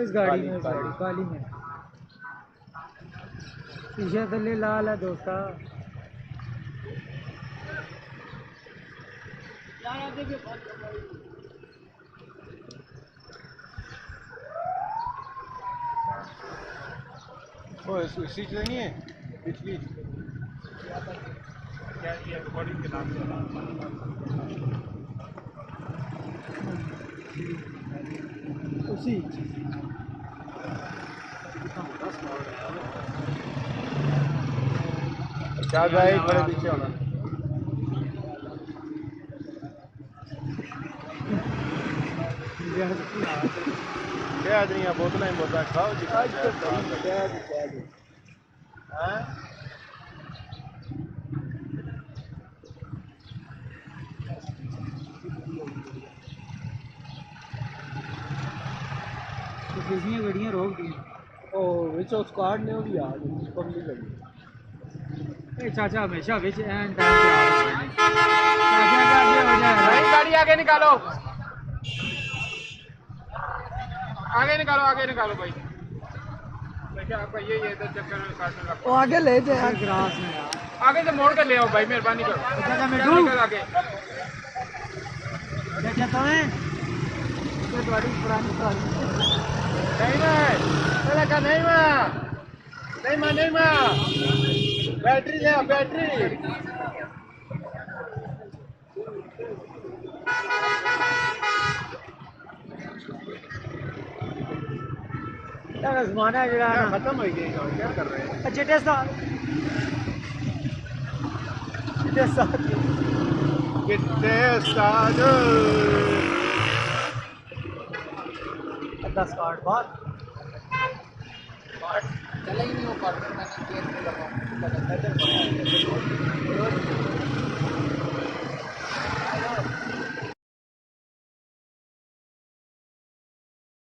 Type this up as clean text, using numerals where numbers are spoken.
इस गाड़ी में काली में शीशा थले लाल है दोस्ता। सीट नहीं है पिछली क्या ये बॉडी के नाम उसी क्या भाई बड़े पीछे होना क्या आदमी बोतलें बोतलें खाओ जी गड्डियां रोक दी स्क्वाड ने भी आ पब्लिक चाचा हमेशा विच एंड टाइम भाई गाड़ी आगे निकालो आगे निकालो भाई आपका ये चक्कर में काटने लगा वो आगे ले जाए ग्रास में यार आगे से मोड़ कर ले आओ भाई मेहरबानी करो चाचा मिठू आगे क्या कहता है ये गाड़ी पुरानी गाड़ी नहीं मां बैटरी ले बैटरी जमाना जरा खत्म हो गया क्या कर रहे हैं चिट्टे साथ कितने साथ 10 कार्ड बाद चला ही नहीं वो कार्ड मैंने केस में लगा